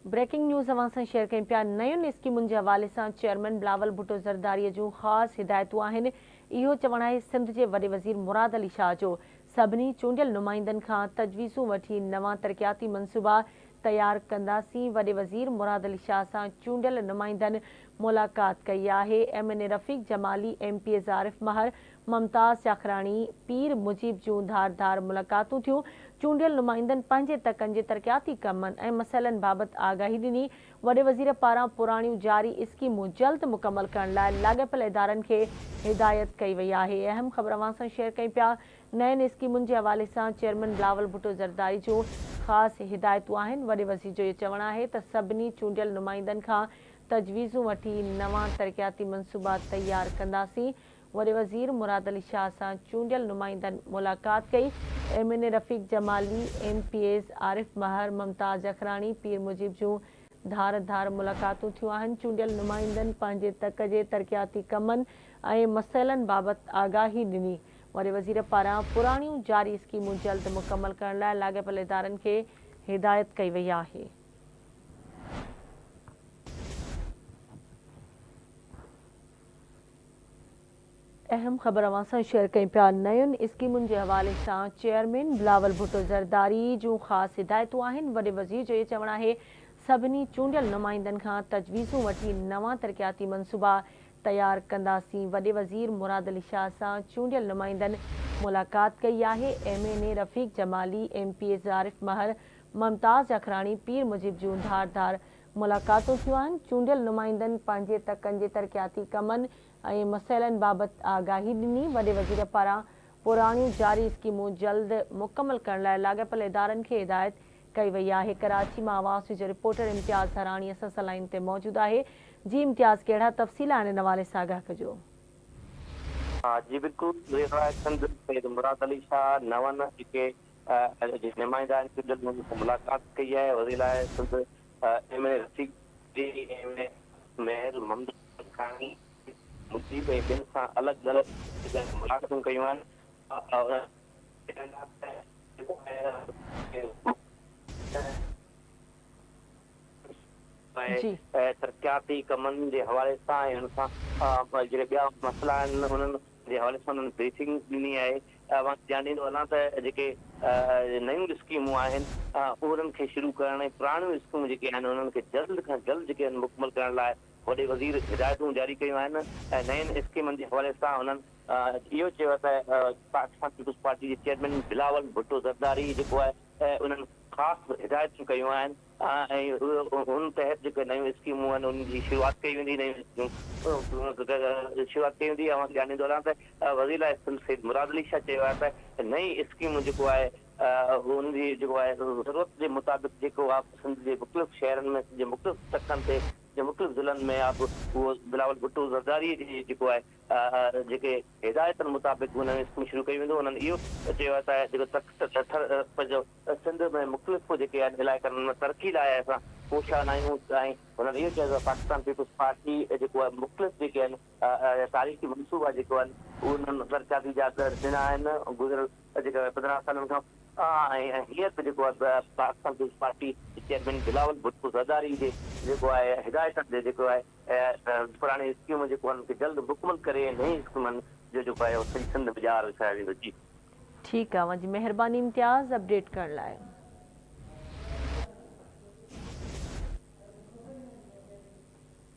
Breaking news अवां सां share कयूं पिया। नयुनि स्कीमुनि जे हवाले सां चेयरमैन बिलावल भुट्टो ज़रदारीअ जूं ख़ासि हिदायतूं आहिनि। इहो चवणु आहे सिंध जे वॾे वज़ीर मुराद अली शाह जो। सभिनी चूंडियल नुमाइंदनि खां तजवीज़ूं वठी नवां तरक़ियाती मनसूबा तयारु कंदासीं। वॾे वज़ीर मुराद अली शाह सां चूंडियल नुमाइंदनि मुलाक़ात कई आहे। MNA रफ़ीक जमाली, MPS आरिफ महर, ममताज़ जाखराणी, पीर मुजीब जूं धारदार मुलाक़ातूं थियूं। चूंडियल नुमाइंदनि पंहिंजे तकनि जे तरक़ियाती कमनि ऐं मसइलनि बाबति आगाही ॾिनी। वॾे वज़ीर पारां पुराणियूं जारी स्कीमूं जल्द मुकमल करण लाइ लाॻापियल इदारनि खे हिदायत कई वई आहे। अहम ख़बर अवां सां शेयर कयूं पिया। नयनि स्कीमुनि जे हवाले सां चेयरमैन बिलावल भुट्टो ज़रदारी जूं ख़ासि हिदायतूं आहिनि। वॾे वज़ीर जो इहो चवणु आहे त सभिनी चूंडियल नुमाइंदनि खां तजवीज़ूं वठी नवां तरक़ियाती मनसूबा तयारु कंदासीं। वॾे वज़ीर मुराद अली शाह सां चूंडियल नुमाइंदनि मुलाक़ात कई। MNA रफ़ीक जमाली, MPS आरिफ महर, ममताज़ जाखराणी, पीर मुजीब जूं धारदार मुलाक़ातूं थियूं आहिनि। चूंडियल नुमाइंदनि पंहिंजे तक जे तरक़ियाती कमनि ऐं मसइलनि बाबति आगाही ॾिनी। वॾे वज़ीर पारां पुराणियूं जारी स्कीमूं जल्द मुकमल करण लाइ लाॻापियल इदारनि खे हिदायत कई वई आहे। अहम ख़बर अवां सां शेयर कयूं पिया। नयुनि स्कीमुनि जे हवाले सां चेयरमैन बिलावल भुट्टो ज़रदारी जूं ख़ासि हिदायतूं आहिनि। वॾे वज़ीर जो इहो चवणु आहे सभिनी चूंडियल नुमाइंदनि खां तजवीज़ूं वठी नवां तरक़ियाती मनसूबा तयारु कंदासीं। वॾे वज़ीर मुराद अली शाह सां चूंडियल नुमाइंदनि मुलाक़ात कई आहे। MNA रफ़ीक जमाली, MPS आरिफ महर, ममताज़ जाखराणी, पीर मुजीब जूं धारदार मुलाक़ातूं थियूं आहिनि। चूंडियल नुमाइंदनि पंहिंजे तकनि जे तरक़ियाती कमनि ऐं मसइलनि बाबति आगाही ॾिनी। वॾे वज़ीर पारां पुराणियूं जारी स्कीमूं जल्द मुकमल करण लाइ लाॻापियल इदारनि खे हिदायत कई वई आहे। कराची मां आवाज़ जो रिपोर्टर इम्तियाज़ हराणी असां सां लाइन ते मौजूदु आहे। जी इम्तियाज़, कहिड़ा तफ़सील आहिनि इन हवाले सां आगाह कजो। जी बिल्कुलु, मुराद अली शाह नवनि जेके नुमाइंदा आहिनि चूंडियल मुलाक़ात कई आहे। वज़ीर आला सिंध MNA रफ़ीक जी, MNA महर, ममताज़ जाखराणी, मुजीब ऐं ॿियनि सां अलॻि अलॻि मुलाक़ातूं कयूं आहिनि। तरक़ियाती कमनि जे हवाले सां ऐं हुन सां जेके ॿिया मसइला आहिनि उन्हनि जे हवाले सां उन्हनि ब्रीफिंग ॾिनी आहे। मां ध्यानु ॾींदो वञा त जेके नयूं स्कीमूं आहिनि उन्हनि खे शुरू करण ऐं पुराणियूं स्कीमूं जेके आहिनि उन्हनि खे जल्द खां जल्द जेके आहिनि मुकमल करण लाइ वॾे वज़ीर हिदायतूं जारी कयूं आहिनि। ऐं नयुनि स्कीमनि जे हवाले सां उन्हनि इहो चयो त पाकिस्तान पीपुल्स पार्टी जे चेयरमैन बिलावल भुट्टो ज़रदारी जेको आहे उन्हनि ख़ासि हिदायतूं कयूं आहिनि ऐं उन तहत जेके नयूं स्कीमूं आहिनि उन जी शुरूआति कई वेंदी। नयूं शुरूआति कई वेंदी। ध्यानु ॾींदो वञा त वज़ीर सैयद मुराद अली शाह चयो आहे त नई स्कीमूं जेको आहे उन जी जेको आहे ज़रूरत जे मुताबिक़ जेको आहे सिंध जे मुख़्तलिफ़ शहरनि में जे मुख़्तलिफ़ तकनि ते जे मुख़्तलिफ़ ज़िलनि में आहे उहो बिलावल भुट्टो ज़रदारी जी जेको आहे जेके हिदायतनि मुताबिक़ उन्हनि स्कीम शुरू कई वेंदो। उन्हनि इहो चयो आहे त जेको सिंध में मुख़्तलिफ़ जेके आहिनि इलाइक़नि में तरक़ी लाइ असां कोशिशि आहियूं ऐं हुननि इहो चयो त पाकिस्तान पीपुल्स पार्टी जेको आहे मुख़्तलिफ़ जेके आहिनि तारीख़ी मनसूबा जेको आहिनि उन्हनि तरक़ियाती जा ॾिना आहिनि गुज़िरियल जेके 15 सालनि खां। ऐं हीअर बि जेको आहे पाकिस्तान पीपुल्स पार्टी चेयरमैन बिलावल भुट्टो ज़रदारी जे जेको आहे हिदायतनि ते जेको आहे पुराणी स्कीमूं जेको आहे उनखे जल्द मुकमल करे नई स्कीमनि जो जेको आहे सॼी सिंध बाज़ारि विछायो वेंदो। जी ठीकु आहे, मुंहिंजी महिरबानी इम्तियाज़ अपडेट करण लाइ।